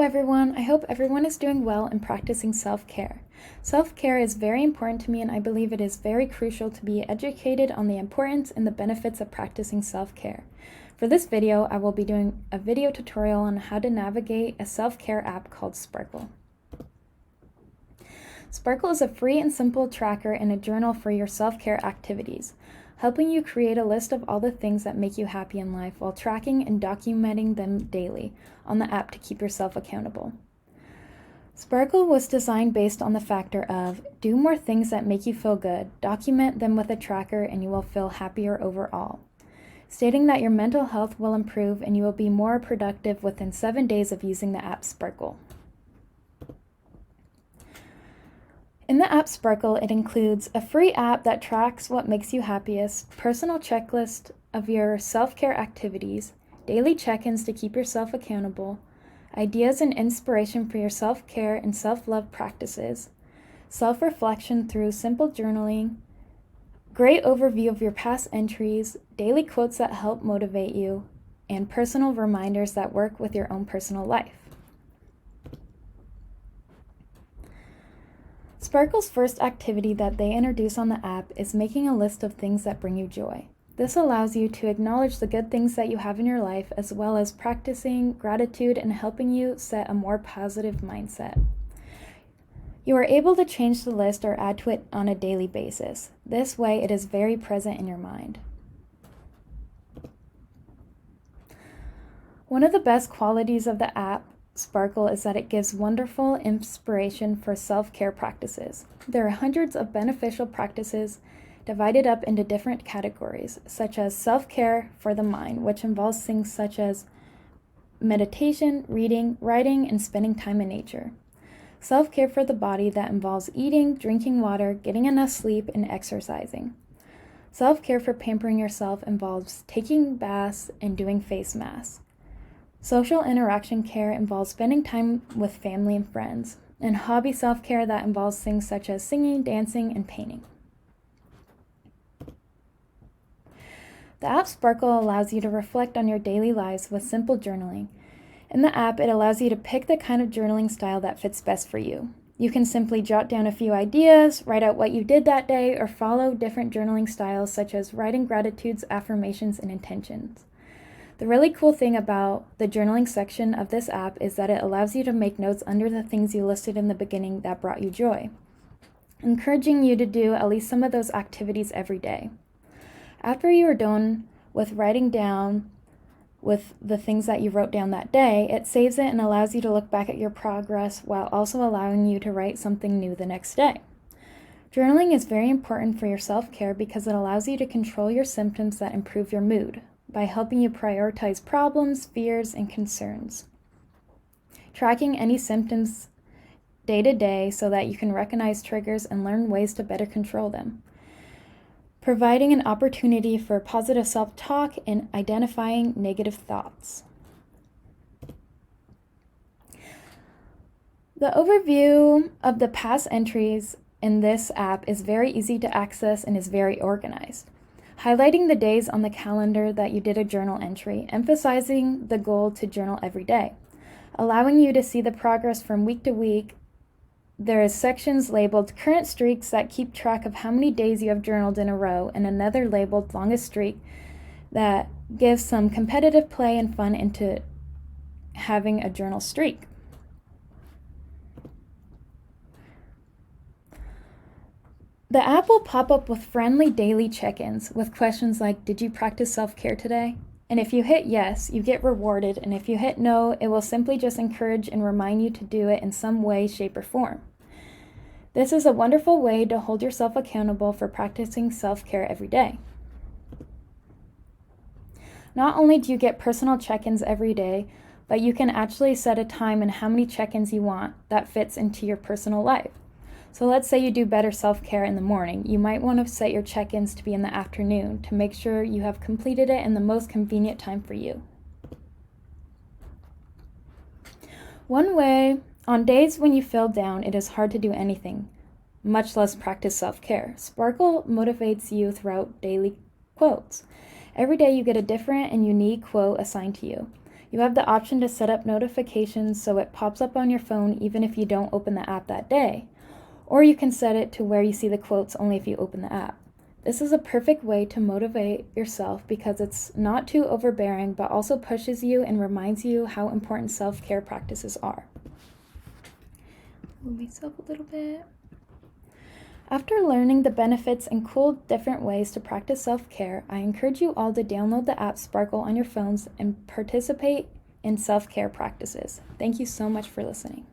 Hello everyone, I hope everyone is doing well and practicing self-care. Self-care is very important to me and I believe it is very crucial to be educated on the importance and the benefits of practicing self-care. For this video, I will be doing a video tutorial on how to navigate a self-care app called Sparkle. Sparkle is a free and simple tracker and a journal for your self-care activities, helping you create a list of all the things that make you happy in life while tracking and documenting them daily on the app to keep yourself accountable. Sparkle was designed based on the factor of do more things that make you feel good, document them with a tracker, and you will feel happier overall, stating that your mental health will improve and you will be more productive within 7 days of using the app Sparkle. In the app Sparkle, it includes a free app that tracks what makes you happiest, personal checklist of your self-care activities, daily check-ins to keep yourself accountable, ideas and inspiration for your self-care and self-love practices, self-reflection through simple journaling, great overview of your past entries, daily quotes that help motivate you, and personal reminders that work with your own personal life. Sparkle's first activity that they introduce on the app is making a list of things that bring you joy. This allows you to acknowledge the good things that you have in your life, as well as practicing gratitude and helping you set a more positive mindset. You are able to change the list or add to it on a daily basis. This way, it is very present in your mind. One of the best qualities of the app Sparkle is that it gives wonderful inspiration for self-care practices. There are hundreds of beneficial practices divided up into different categories, such as self-care for the mind, which involves things such as meditation, reading, writing, and spending time in nature. Self-care for the body that involves eating, drinking water, getting enough sleep, and exercising. Self-care for pampering yourself involves taking baths and doing face masks. Social interaction care involves spending time with family and friends, and hobby self-care that involves things such as singing, dancing, and painting. The app Sparkle allows you to reflect on your daily lives with simple journaling. In the app, it allows you to pick the kind of journaling style that fits best for you. You can simply jot down a few ideas, write out what you did that day, or follow different journaling styles such as writing gratitudes, affirmations, and intentions. The really cool thing about the journaling section of this app is that it allows you to make notes under the things you listed in the beginning that brought you joy, encouraging you to do at least some of those activities every day. After you are done with writing down with the things that you wrote down that day, it saves it and allows you to look back at your progress while also allowing you to write something new the next day. Journaling is very important for your self-care because it allows you to control your symptoms that improve your mood by helping you prioritize problems, fears, and concerns. Tracking any symptoms day to day so that you can recognize triggers and learn ways to better control them. Providing an opportunity for positive self-talk and identifying negative thoughts. The overview of the past entries in this app is very easy to access and is very organized, highlighting the days on the calendar that you did a journal entry, emphasizing the goal to journal every day, allowing you to see the progress from week to week. There is sections labeled current streaks that keep track of how many days you have journaled in a row, and another labeled longest streak that gives some competitive play and fun into having a journal streak. The app will pop up with friendly daily check-ins with questions like, did you practice self-care today? And if you hit yes, you get rewarded, and if you hit no, it will simply just encourage and remind you to do it in some way, shape, or form. This is a wonderful way to hold yourself accountable for practicing self-care every day. Not only do you get personal check-ins every day, but you can actually set a time and how many check-ins you want that fits into your personal life. So let's say you do better self-care in the morning. You might want to set your check-ins to be in the afternoon to make sure you have completed it in the most convenient time for you. One way, on days when you feel down, it is hard to do anything, much less practice self-care. Sparkle motivates you throughout daily quotes. Every day you get a different and unique quote assigned to you. You have the option to set up notifications so it pops up on your phone even if you don't open the app that day. Or you can set it to where you see the quotes only if you open the app. This is a perfect way to motivate yourself because it's not too overbearing but also pushes you and reminds you how important self-care practices are. Move myself a little bit. After learning the benefits and cool different ways to practice self-care, I encourage you all to download the app Sparkle on your phones and participate in self-care practices. Thank you so much for listening.